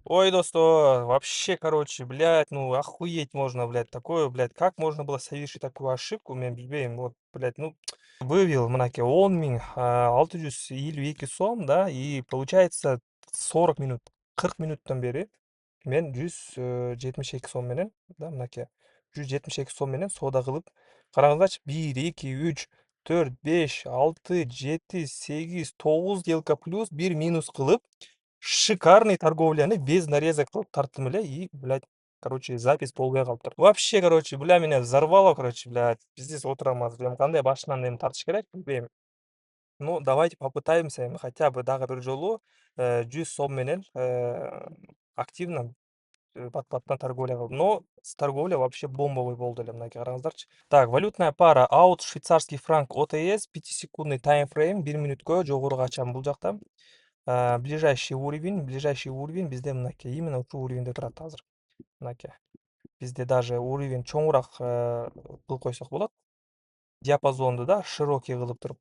Ой, досто, вообще, короче, блядь, ну охуеть можно, блядь, такое, блядь, как можно было совершить такую ошибку, мен билбейм, вот, блядь, ну, вывел мынаке 10.652 сом, да, и получается 40 минут, 40 минуттан бери мен 172 сом менен, да, мынаке 172 сом менен соода кылып, караңыздарчы, 1, 2, 3, 4, 5, 6, 7, 8, 9 сделка плюс 1 минус кылып, шикарный торговляны без нарезок кылып тарттым эле и, блядь, короче, запись болбой калыптыр. Вообще, короче, бля, меня взорвало, короче, блядь. Пиздец отурам азыр. Эми кандай башынан эми тартыш керек билбейм. Ну, давайте попытаемся эми хотя бы дагы бир жолу 100 сом менен активно бат-баттан торговля кылдым. Но торговля вообще бомбовый болду эле, мынакей караңыздарчы. Так, валютная пара аут швейцарский франк ОТС 5-секундный таймфрейм 1 мүнөткө жогору качам бул жакта. Ближайший уровень бизде мынакей, именно ушул уровеньде турат азыр. Мынакей. Бизде даже уровень чоңураак кылып койсок болот. Диапазонду да широкий кылып туруп.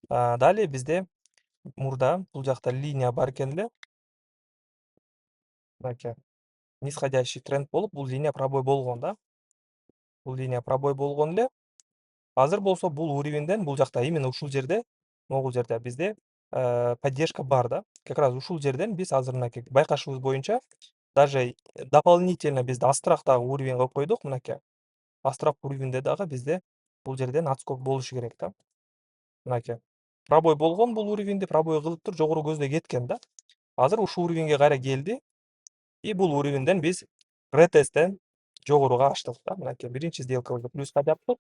Далее бизде мурда бул жакта линия бар экен эле. Мынакей. Нисходящий тренд болуп, бул линия пробой болгон да. Бул линия пробой болгон эле. Азыр болсо бул уровеньден бул жакта именно ушул жерде, могул жерде бизде поддержка бар да. Как раз ушул жерден биз азыр мынакей байкашыбыз боюнча даже дополнительно бизде астыраак дагы уровень кылып койдук мынакей. Астыраак уровеньде дагы бизде бул жерден отскок болушу керек да. Мынакей. Пробой болгон бул уровеньде, пробой кылыптыр, жогору көздөй кеткен да. Азыр ушул уровеньге кайра келди и бул уровеньден биз ретесттен жогоруга ачтык да. Мынакей биринчи сделкабызды плюска жаптык.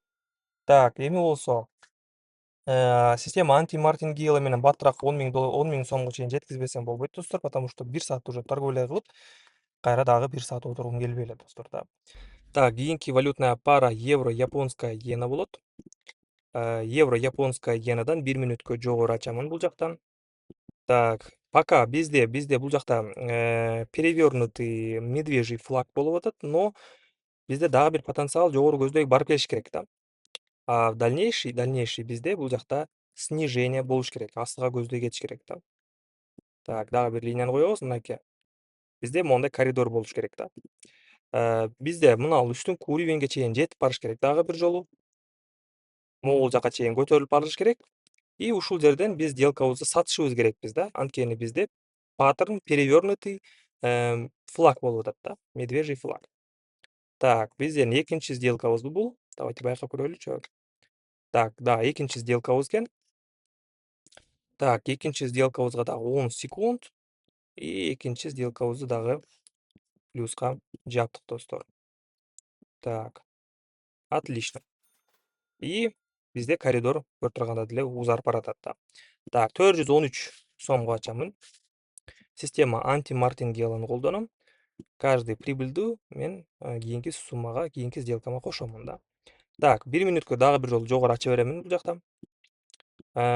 Так, эми болсо система анти-мартингейла менен баттыраак 10 000 сомго чейин жеткизбесем болбойт достор, потому что 1 саат уже торговля кылып, кайра дагы 1 саат отургум келбей эле достор да. Так, кийинки валютная пара евро-японская иена болот. Евро-японская иенадан 1 мүнөткө жогору ачамын бул жактан. Так, пока бизде бул жакта перевёрнутый медвежий флаг болуп атат, но бизде дагы бир потенциал жогору көздөй барып келиш керек да. А в дальнейший бизде бул жакта снижение болуш керек, астыга көздөй кетиш керек да. Так, дагы бир линияны коебуз мынакей. Бизде моундай коридор болуш керек да. Бизде мына үстүнкү уровеньге чейин жетип барыш керек дагы бир жолу. Могул жака чейин көтөрүлүп барыш керек. И ушул жерден биз сделкабызды сатышыбыз керекпиз да. Анткени бизде паттерн перевёрнутый флаг болуп атат да, медвежий флаг. Так, биздин экинчи сделкабыз бул. Давайте байкап көрөлүчү. Так, да, экинчи сделкабыз экен. Так, экинчи сделкабызга дагы 10 секунд и экинчи сделкабызды дагы плюска жаптык достор. Так, отлично. И бизде коридор көрүп тургандай деле узарып баратат да. Так, 413 сомго ачамын. Система анти-мартингейланы колдоном. Каждый прибыльдүү мен кийинки суммага, кийинки сделкама кошомун да. Так, 1 мүнөткө дагы бир жолу жогору ача беремин бул жакта.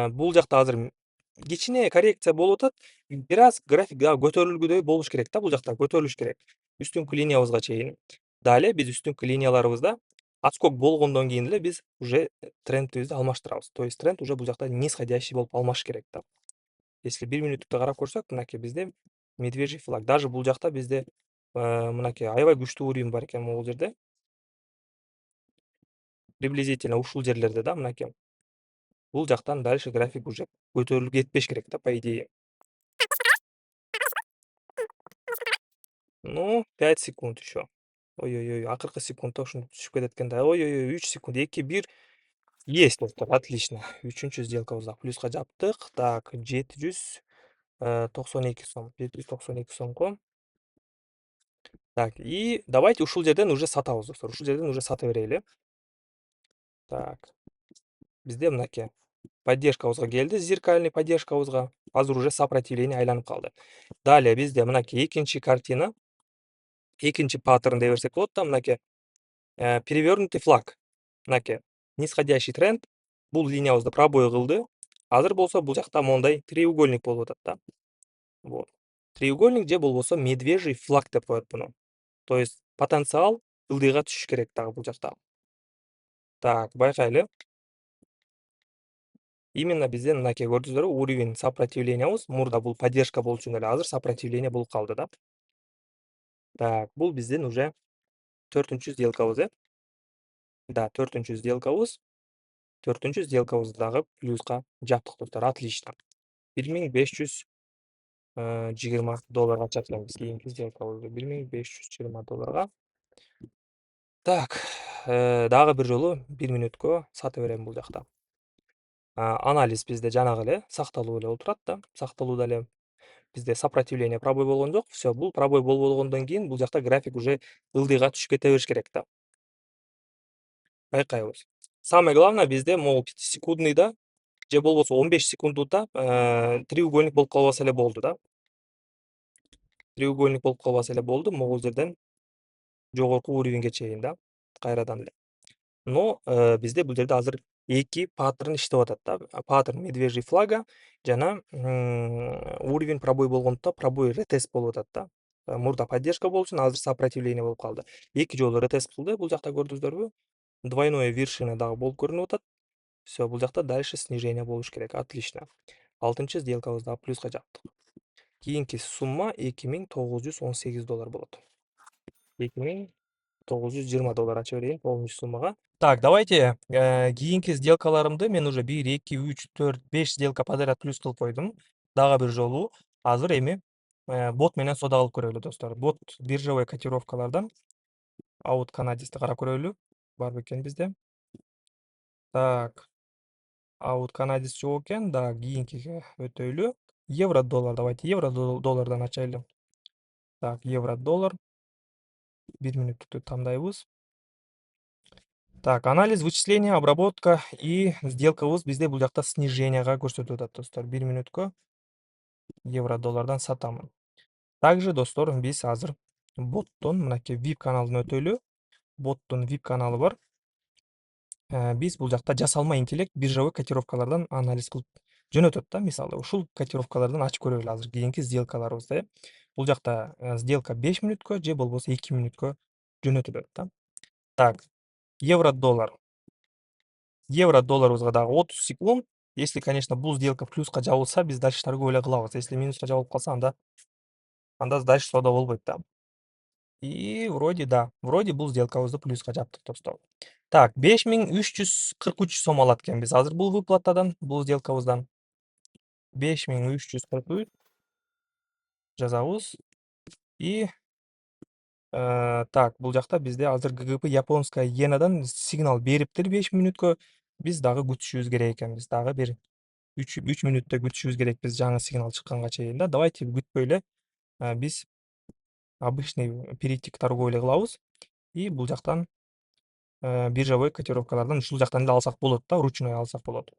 Бул жакта азыр кичине коррекция болуп атат. Бир аз график дагы көтөрүлгүдөй болуш керек да, бул жакта көтөрүлүш керек. Үстүнкү линиябызга чейин. Далее биз үстүнкү линияларыбызда отскок болгондон кийин эле биз уже трендибизди алмаштырабыз. То есть тренд уже бул жакта нисходящий болуп алмаш керек да. Если 1 мүнөттүктө карап көрсөк, мынакей бизде медвежий флаг. Даже бул жакта бизде мынакей аябай күчтүү уровень бар экен могул жерде. Приблизительно ушул жерлерде да, мынакей. Бул жактан дальше график уже көтөрүлүп кетпеш керек да, по идее. Ну, 5 секунд еще. Ой-ой-ой, акыркы секундда ушинтип түшүп кетет экен да. Ой-ой-ой, 3 секунд, 2, 1. Есть достор, отлично. Үчүнчү сделкабызды плюска жаптык. Так, 792 сом. 792 сомго. Так, и давайте ушул жерден уже сатабыз достор. Ушул жерден уже сата берели. Так. Бизде мынакей поддержкабызга келди, зеркальный поддержкабызга. Азыр уже сопротивление айланып калды. Далее бизде мынакей экинчи картина, экинчи паттерн дей берсек болот да, мынакей. Перевёрнутый флаг. Мынакей. Нисходящий тренд. Бул линиябызды пробой кылды. Азыр болсо бул жакта моундай треугольник болуп атат да. Вот. Треугольник же болбосо медвежий флаг деп коет буну. То есть потенциал ылдыйга түшүш керек дагы бул жакта. Так, байкайлы. Именно бизден мынакей көрдүңүздөрбү, уровень сопротивлениябыз мурда бул поддержка болчу эле азыр сопротивление болуп калды да. Так, бул биздин уже 4-нчү сделкабыз, Да, 4-нчү сделкабыз. 4-нчү сделкабызды дагы плюска жаптык достор. Отлично. 1520 долларга чапкенбиз кийинки сделкабызды. 1520 долларга. Так, дагы бир жолу 1 мүнөткө сата берем бул жакта. Анализ бизде жанагы эле сакталуу эле отурат да. Сакталууда эле бизде сопротивление пробой болгон жок. Всё, бул пробой болгондон кийин бул жакта график уже ылдыйга түшүп кете бериш керек да. Байкайбыз. Самое главное бизде могул 5 секундныйда же болбосо 15 секунддуда треугольник болуп калбаса эле болду да. Треугольник болуп калбаса эле болду могул жерден жогорку уровеньге чейин да, кайрадан эле. Но бизде бул жерде азыр эки паттерн иштеп атат да. Паттерн медвежий флага жана уровень пробой болгондо пробой ретест болуп атат да. Мурда поддержка болчу, азыр сопротивление болуп калды. Эки жолу ретест кылды. Бул жакта көрдүңүздөрбү? Двойное вершина дагы болуп көрүнүп атат. Всё, бул жакта дальше снижение болуш керек. Отлично. 6-сделкабызды дагы плюска жаптык. Кийинки сумма $2918 болот. $2920 ача берейин 9-суммага. Так, давайте кийинки сделкаларымды мен уже 1, 2, 3, 4, 5 сделка подряд плюс кылып койдум. Дагы бир жолу азыр эми бот менен соода кылып көрөлү достор. Бот биржевой котировкалардан аут канадисти карап көрөлү. Бар бекен бизде? Так, аут канадис жок экен. Да, кийинкиге өтөйлү. Евро доллар, давайте евро доллардан ачайлы. Так, евро доллар. 1 мүнөттүктү тандайбыз. Так, анализ, вычисление, обработка и сделкабыз бизде бул жакта сниженияга көрсөтүп атат достор. 1 мүнөткө евро доллардан сатамын. Также достор биз азыр боттон мынакей VIP каналына өтөйлү. Боттун VIP каналы бар. Биз бул жакта жасалма интеллект биржевой котировкалардан анализ кылып жөнөтөт да. Мисалы, ушул котировкалардан ачып көрөлү азыр кийинки сделкаларыбызды, Бул жакта сделка 5 мүнөткө же болбосо 2 мүнөткө жөнөтүлөт да. Так, евро доллар. Евро долларыбызга дагы 30 секунд. Если, конечно, бул сделка плюска жабылса, биз дальше торговля эле кылабыз. Если минуска жабылып калса, анда дальше соода болбойт да. И вроде да, вроде бул сделкабызды плюска жаптык достор. Так, 5343 сом алат экенбиз азыр бул выплатадан, бул сделкабыздан. 5343 жазабыз. И так, бул жакта бизде азыр ГГП японская иенадан сигнал бериптир 5 мүнөткө. Биз дагы күтүшүбүз керек экенбиз. Дагы бир 3 мүнөттө күтүшүбүз керек биз жаңы сигнал чыкканга чейин да. Давайте күтпөй эле биз обычный перейти к торговле кылабыз. И бул жактан биржевой котировкалардан ушул жактан эле алсак болот да, ручной алсак болот.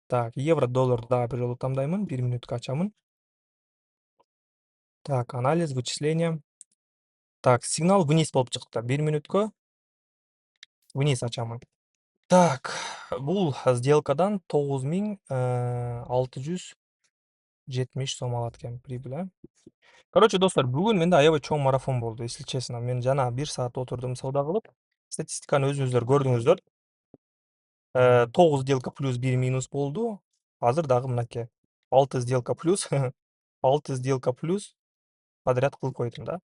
Так, евро долларды дагы бир жолу тандаймын, 1 мүнөткө ачамын. Так, анализ, вычисление. Так, сигнал вниз болуп чыкты. 1 мүнөткө вниз ачамын. Так, бул сделкадан 9670 сом алат экен прибыль, Короче, достор, бүгүн менде аябай чоң марафон болду, если честно. Мен жана 1 саат отурдум соода кылып. Статистиканы өзүңүздөр көрдүңүздөр. 9 сделка плюс 1 минус болду. Азыр дагы мынакей 6 сделка плюс 6 сделка плюс подряд кылып койдум да.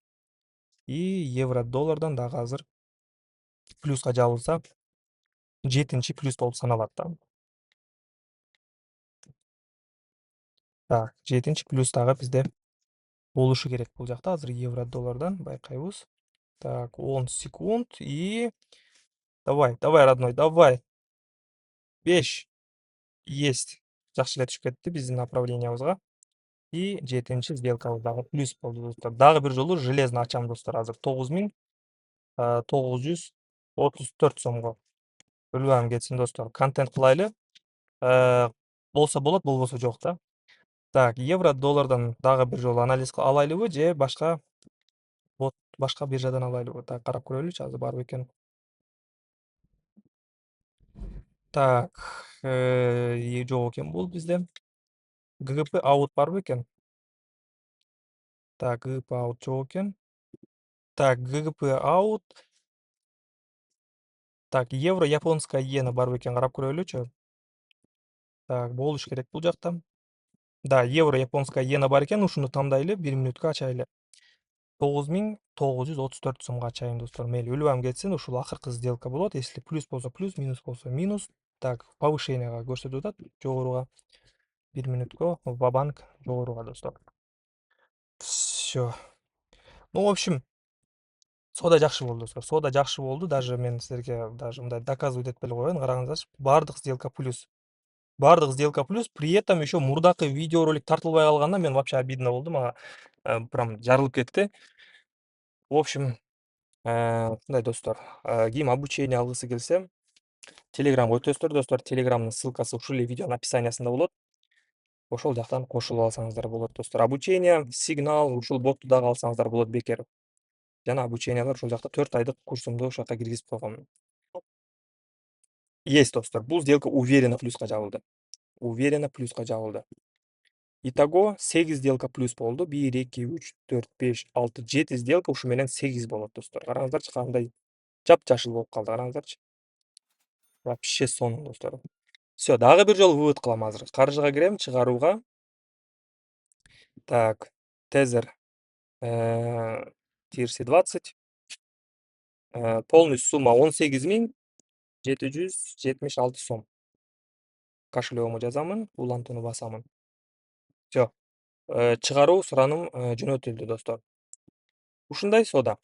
И евро доллардан дагы азыр плюска жабылса 7-чи плюс болуп саналат да. Так, 7-чи плюс дагы бизде болушу керек бул жакта азыр евро доллардан байкайбыз. Так, 10 секунд и давай, родной, давай. 5. Есть. Жакшы эле түшүп кетти биздин направлениябызга. И 7-чи сделкабыз дагы плюс болду достор. Дагы бир жолу железно ачам достор азыр 9934 сомго. Үлбам кетсин достор. Контент кылайлы. Болсо болот, болбосо жок да. Так, евро доллардан дагы бир жолу анализ алайлыбы же башка биржадан алайлыбы? Так, карап көрөлүчү азыр бар бекен. Так, жок экен бул бизде. ГГП аут бар бекен? Так, ГГП аут жок экен. Так, ГГП аут. Так, евро японская иена бар бекен карап көрөлүчү. Так, болуш керек бул жакта. Да, евро японская иена бар экен, ушуну тандайлы, 1 мүнөткө ачайлы. 9934 сомго чейин достор. Мейли өлбөм кетсин, ушул акыркы сделка болот. Если плюс болсо плюс, минус болсо минус. Так, повышениега көрсөтүп атат жогоруга. 1 минутко ва-банк жогоруга достор. Всё. Ну, в общем, соода жакшы болду достор. Соода жакшы болду. Даже мен силерге даже мындай доказывать этип эле коеюн. Караңыздарчы. Бардык сделка плюс. Бардык сделка плюс. При этом еще мурдакы видеоролик тартылбай калганына мен вообще обидно болду. Мага прям жарылып кетти. В общем, мындай достор. Ким обучение алгысы келсе, Telegram өтөсүздөр достор. Telegramдын ссылкасы ушул эле видеонун описаниясында болот. Ошол жактан кошулуп алсаңыздар болот достор. Обучение, сигнал, ушул ботту дагы алсаңыздар болот бекер. Жана обучениялар ошол жакта 4 айдык курсумду ошол жака киргизип койгом. Есть достор. Бул сделка уверенно плюска жабылды. Уверенно плюска жабылды. Итого 8 сделка плюс болду. 1, 2, 3, 4, 5, 6, 7 сделка ушу менен 8 болот достор. Караңыздарчы кандай жап-жашыл болуп калды. Караңыздарчы. Вообще сонун достор. Всё, дагы бир жолу вывод кылам азыр. Каржыга кирем, чыгарууга. Так, тезер тирси 20. Полный сумма 18776 сом. Кошелегиме жазамын, улантууну басамын. Всё. Чыгаруу сураным жөнөтүлдү достор. Ушундай соода.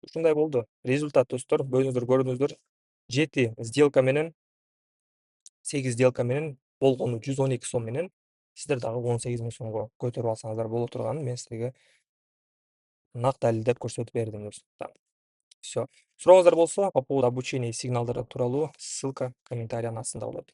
Ушундай болду. Результат достор, өзүңүздөр көрдүңүздөр. 7 сделка менен 8 сделка менен болгону 112 сом менен сиздер дагы 18 000 сомго көтөрүп алсаңыздар боло турганын мен силерге нак далилдеп көрсөтүп бердим достор. Всё. Сурооңуздар болсо по поводу обучения и сигналдары тууралуу ссылка комментариянын астында болот.